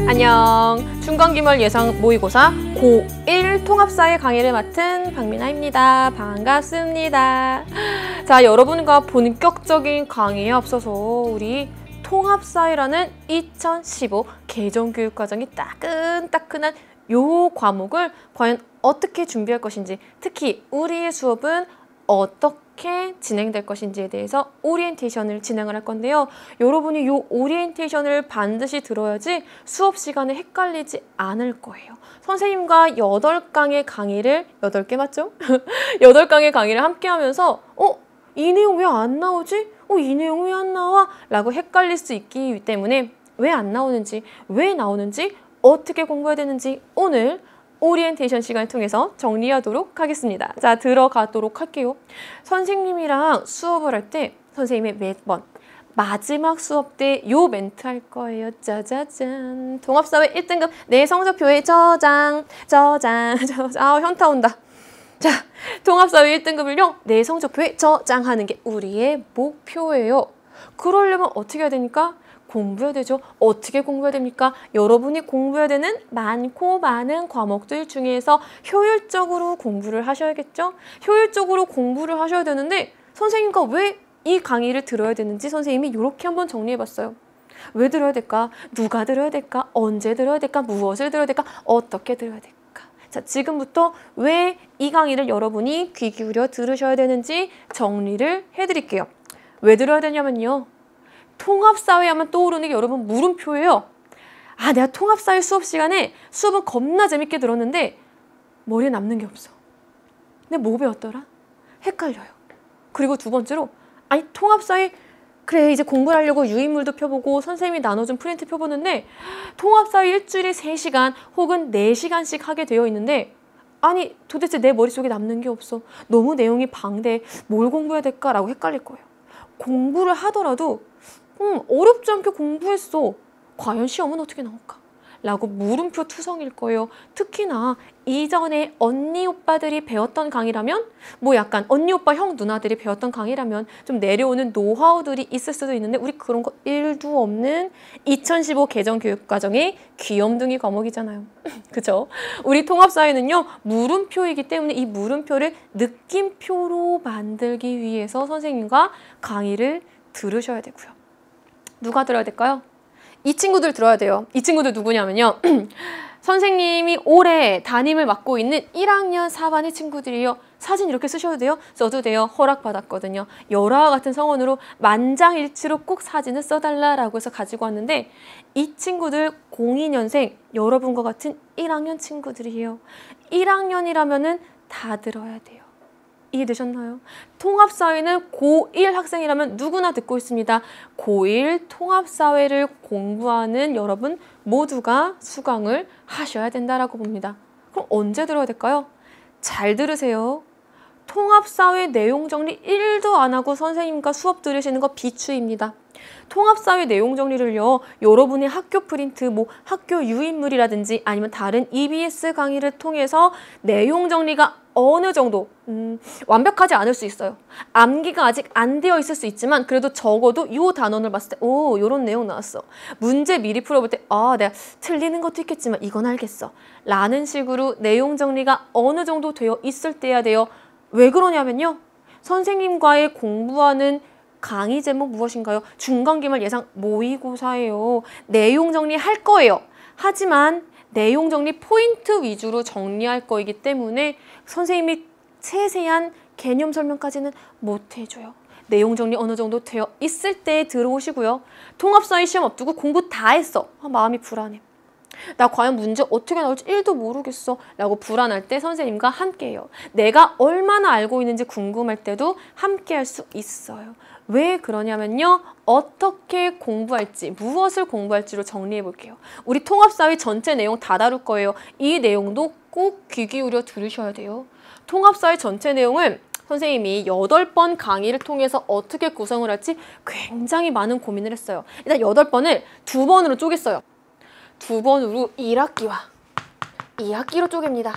안녕. 중간기말 예상 모의고사 고1 통합사회 강의를 맡은 박민아입니다. 반갑습니다. 자, 여러분과 본격적인 강의에 앞서서 우리 통합사회라는 2015 개정교육과정이 따끈따끈한 요 과목을 과연 어떻게 준비할 것인지, 특히 우리의 수업은 어떻게 진행될 것인지에 대해서 오리엔테이션을 진행을 할 건데요. 여러분이 이 오리엔테이션을 반드시 들어야지 수업 시간에 헷갈리지 않을 거예요. 선생님과 8강의 강의를, 8개 맞죠? 8강의 강의를 함께 하면서 이 내용 왜 안 나오지? 이 내용 왜 안 나와? 라고 헷갈릴 수 있기 때문에 왜 안 나오는지, 왜 나오는지, 어떻게 공부해야 되는지 오늘 오리엔테이션 시간을 통해서 정리하도록 하겠습니다. 자, 들어가도록 할게요. 선생님이랑 수업을 할 때 선생님이 매번 마지막 수업 때 요 멘트 할 거예요. 짜자잔. 통합사회 1등급 내 성적표에 저장. 아, 현타 온다. 자, 통합사회 1등급을요. 내 성적표에 저장하는 게 우리의 목표예요. 그러려면 어떻게 해야 됩니까? 공부해야 되죠. 어떻게 공부해야 됩니까? 여러분이 공부해야 되는 많고 많은 과목들 중에서 효율적으로 공부를 하셔야겠죠? 효율적으로 공부를 하셔야 되는데 선생님과 왜 이 강의를 들어야 되는지 선생님이 이렇게 한번 정리해봤어요. 왜 들어야 될까? 누가 들어야 될까? 언제 들어야 될까? 무엇을 들어야 될까? 어떻게 들어야 될까? 자, 지금부터 왜 이 강의를 여러분이 귀 기울여 들으셔야 되는지 정리를 해드릴게요. 왜 들어야 되냐면요. 통합사회 하면 떠오르는 게 여러분 물음표예요. 아, 내가 통합사회 수업 시간에 수업은 겁나 재밌게 들었는데 머리에 남는 게 없어. 근데 뭐 배웠더라? 헷갈려요. 그리고 두 번째로 아니 통합사회 그래 이제 공부를 하려고 유인물도 펴보고 선생님이 나눠준 프린트 펴보는데 통합사회 일주일에 3시간 혹은 4시간씩 하게 되어 있는데 아니 도대체 내 머릿속에 남는 게 없어. 너무 내용이 방대해. 뭘 공부해야 될까라고 헷갈릴 거예요. 공부를 하더라도 어렵지 않게 공부했어. 과연 시험은 어떻게 나올까? 라고 물음표 투성일 거예요. 특히나 이전에 언니 오빠들이 배웠던 강의라면 뭐 약간 언니 오빠 형 누나들이 배웠던 강의라면 좀 내려오는 노하우들이 있을 수도 있는데 우리 그런 거 1도 없는 2015 개정교육과정의 귀염둥이 과목이잖아요. 그죠? 우리 통합사회는요. 물음표이기 때문에 이 물음표를 느낌표로 만들기 위해서 선생님과 강의를 들으셔야 되고요. 누가 들어야 될까요? 이 친구들 들어야 돼요. 이 친구들 누구냐면요. 선생님이 올해 담임을 맡고 있는 1학년 4반의 친구들이요. 사진 이렇게 쓰셔도 돼요. 써도 돼요. 허락받았거든요. 열화와 같은 성원으로 만장일치로 꼭 사진을 써달라라고 해서 가지고 왔는데 이 친구들 02년생 여러분과 같은 1학년 친구들이에요. 1학년이라면은 다 들어야 돼요. 이해되셨나요? 통합사회는 고1 학생이라면 누구나 듣고 있습니다. 고1 통합사회를 공부하는 여러분 모두가 수강을 하셔야 된다라고 봅니다. 그럼 언제 들어야 될까요? 잘 들으세요. 통합사회 내용 정리 1도 안 하고 선생님과 수업 들으시는 거 비추입니다. 통합사회 내용 정리를요. 여러분의 학교 프린트, 뭐 학교 유인물이라든지 아니면 다른 EBS 강의를 통해서 내용 정리가 어느 정도 완벽하지 않을 수 있어요. 암기가 아직 안 되어 있을 수 있지만 그래도 적어도 이 단원을 봤을 때 요런 내용 나왔어. 문제 미리 풀어볼 때 내가 틀리는 것도 있겠지만 이건 알겠어. 라는 식으로 내용 정리가 어느 정도 되어 있을 때야 돼요. 왜 그러냐면요. 선생님과의 공부하는 강의 제목 무엇인가요? 중간기말 예상 모의고사예요. 내용 정리할 거예요. 하지만 내용 정리 포인트 위주로 정리할 거이기 때문에 선생님이 세세한 개념 설명까지는 못 해줘요. 내용 정리 어느 정도 되어 있을 때 들어오시고요. 통합사회 시험 앞두고 공부 다 했어. 마음이 불안해. 나 과연 문제 어떻게 나올지 1도 모르겠어 라고 불안할 때 선생님과 함께해요. 내가 얼마나 알고 있는지 궁금할 때도 함께 할 수 있어요. 왜 그러냐면요. 어떻게 공부할지, 무엇을 공부할지로 정리해 볼게요. 우리 통합사회 전체 내용 다 다룰 거예요. 이 내용도 꼭 귀 기울여 들으셔야 돼요. 통합사회 전체 내용을 선생님이 8번 강의를 통해서 어떻게 구성을 할지 굉장히 많은 고민을 했어요. 일단 8번을 2번으로 쪼갰어요. 2번으로 1학기와 2학기로 쪼갭니다.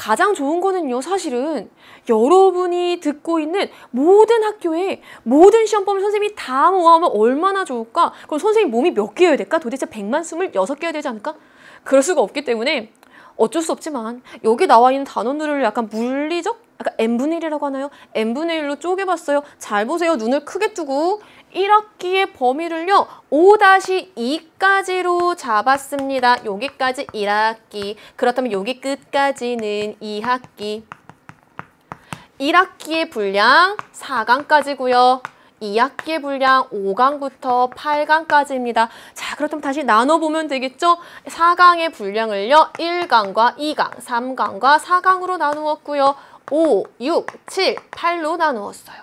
가장 좋은 거는요, 사실은 여러분이 듣고 있는 모든 학교에 모든 시험범위 선생님이 다 모아오면 얼마나 좋을까? 그럼 선생님 몸이 몇 개여야 될까? 도대체 126개여야 되지 않을까? 그럴 수가 없기 때문에 어쩔 수 없지만 여기 나와 있는 단원들을 약간 물리적? 약간 n분의 1이라고 하나요? n분의 1로 쪼개봤어요. 잘 보세요. 눈을 크게 뜨고 1학기의 범위를요. 5-2까지로 잡았습니다. 여기까지 1학기. 그렇다면 여기 끝까지는 2학기. 1학기의 분량 4강까지고요. 2학기의 분량 5강부터 8강까지입니다. 자, 그렇다면 다시 나눠보면 되겠죠? 4강의 분량을요. 1강과 2강, 3강과 4강으로 나누었고요. 5, 6, 7, 8로 나누었어요.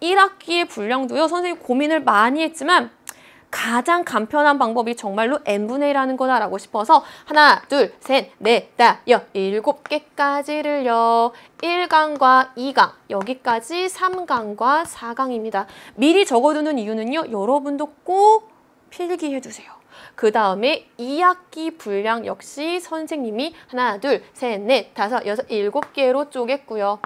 1학기의 분량도요. 선생님 고민을 많이 했지만 가장 간편한 방법이 정말로 n분의 1 하는 거다라고 싶어서 하나, 둘, 셋, 넷, 다, 여, 7개까지를요. 1강과 2강, 여기까지 3강과 4강입니다. 미리 적어두는 이유는요. 여러분도 꼭 필기해두세요. 그 다음에 2학기 분량 역시 선생님이 하나, 둘, 셋, 넷, 다섯, 여섯, 7개로 쪼갰고요.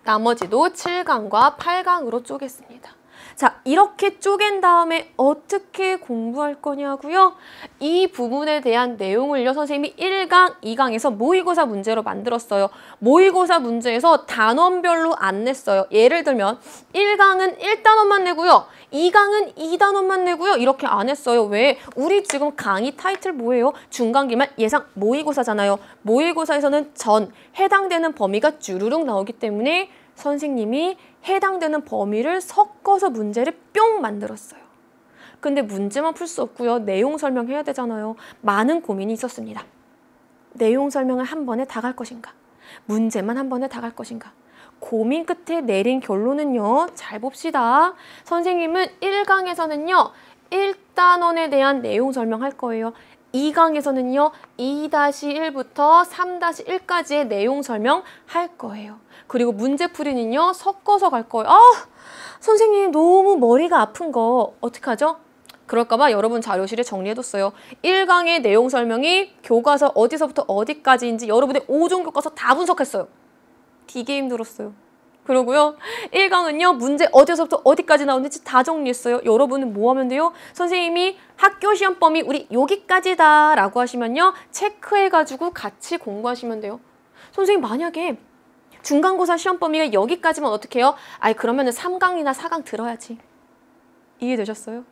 나머지도 7강과 8강으로 쪼갰습니다. 자, 이렇게 쪼갠 다음에 어떻게 공부할 거냐고요? 이 부분에 대한 내용을요, 선생님이 1강, 2강에서 모의고사 문제로 만들었어요. 모의고사 문제에서 단원별로 안 냈어요. 예를 들면 1강은 1단원만 내고요. 2강은 2단원만 내고요. 이렇게 안 했어요. 왜? 우리 지금 강의 타이틀 뭐예요? 중간기말 예상 모의고사잖아요. 모의고사에서는 해당되는 범위가 주르륵 나오기 때문에 선생님이 해당되는 범위를 섞어서 문제를 뿅 만들었어요. 근데 문제만 풀 수 없고요. 내용 설명해야 되잖아요. 많은 고민이 있었습니다. 내용 설명을 한 번에 다 갈 것인가? 문제만 한 번에 다 갈 것인가? 고민 끝에 내린 결론은요. 잘 봅시다. 선생님은 1강에서는요. 1단원에 대한 내용 설명할 거예요. 2강에서는요. 2-1부터 3-1까지의 내용 설명할 거예요. 그리고 문제풀이는요. 섞어서 갈 거예요. 선생님 너무 머리가 아픈 거 어떡하죠? 그럴까봐 여러분 자료실에 정리해뒀어요. 1강의 내용 설명이 교과서 어디서부터 어디까지인지 여러분의 5종 교과서 다 분석했어요. 되게 힘들었어요. 그러고요. 1강은요. 문제 어디서부터 어디까지 나오는지 다 정리했어요. 여러분은 뭐 하면 돼요? 선생님이 학교 시험 범위 우리 여기까지다 라고 하시면요. 체크해가지고 같이 공부하시면 돼요. 선생님 만약에 중간고사 시험 범위가 여기까지면 어떻게 해요? 그러면은 3강이나 4강 들어야지. 이해되셨어요?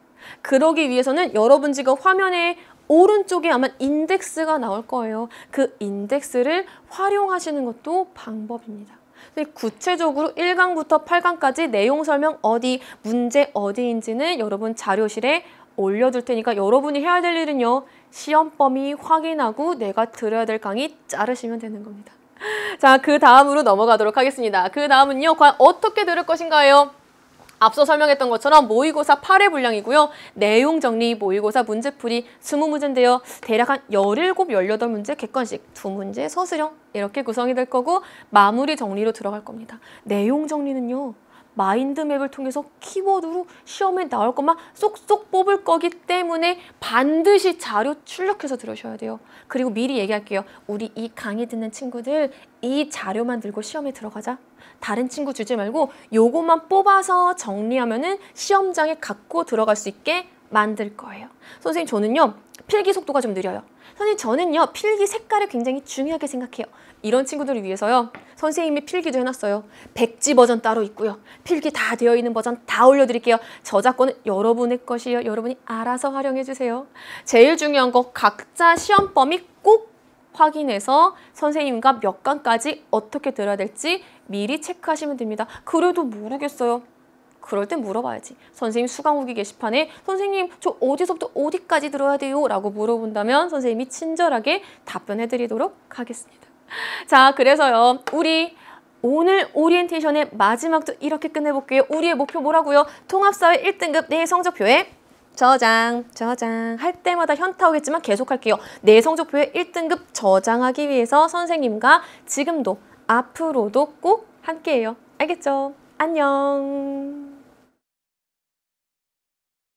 그러기 위해서는 여러분 지금 화면에 오른쪽에 아마 인덱스가 나올 거예요. 그 인덱스를 활용하시는 것도 방법입니다. 구체적으로 1강부터 8강까지 내용 설명 어디, 문제 어디인지는 여러분 자료실에 올려둘 테니까 여러분이 해야 될 일은요. 시험 범위 확인하고 내가 들어야 될 강의 자르시면 되는 겁니다. 자, 그 다음으로 넘어가도록 하겠습니다. 그 다음은요. 과연 어떻게 들을 것인가요? 앞서 설명했던 것처럼 모의고사 8회 분량이고요. 내용 정리, 모의고사 문제풀이 20문제인데요. 대략 한 17, 18문제 객관식, 2문제 서술형 이렇게 구성이 될 거고 마무리 정리로 들어갈 겁니다. 내용 정리는요. 마인드맵을 통해서 키워드로 시험에 나올 것만 쏙쏙 뽑을 거기 때문에 반드시 자료 출력해서 들으셔야 돼요. 그리고 미리 얘기할게요. 우리 이 강의 듣는 친구들 이 자료만 들고 시험에 들어가자. 다른 친구 주지 말고 요것만 뽑아서 정리하면은 시험장에 갖고 들어갈 수 있게 만들 거예요. 선생님 저는요. 필기 속도가 좀 느려요. 선생님 저는요. 필기 색깔을 굉장히 중요하게 생각해요. 이런 친구들을 위해서요. 선생님이 필기도 해놨어요. 백지 버전 따로 있고요. 필기 다 되어 있는 버전 다 올려드릴게요. 저작권은 여러분의 것이에요. 여러분이 알아서 활용해 주세요. 제일 중요한 거 각자 시험 범위 꼭 확인해서 선생님과 몇 강까지 어떻게 들어야 될지 미리 체크하시면 됩니다. 그래도 모르겠어요. 그럴 땐 물어봐야지. 선생님 수강 후기 게시판에 선생님 저 어디서부터 어디까지 들어야 돼요? 라고 물어본다면 선생님이 친절하게 답변해 드리도록 하겠습니다. 자, 그래서요. 우리 오늘 오리엔테이션의 마지막도 이렇게 끝내볼게요. 우리의 목표 뭐라고요? 통합사회 1등급 내 성적표에 저장 할 때마다 현타 오겠지만 계속 할게요. 내 성적표에 1등급 저장하기 위해서 선생님과 지금도 앞으로도 꼭 함께해요. 알겠죠? 안녕.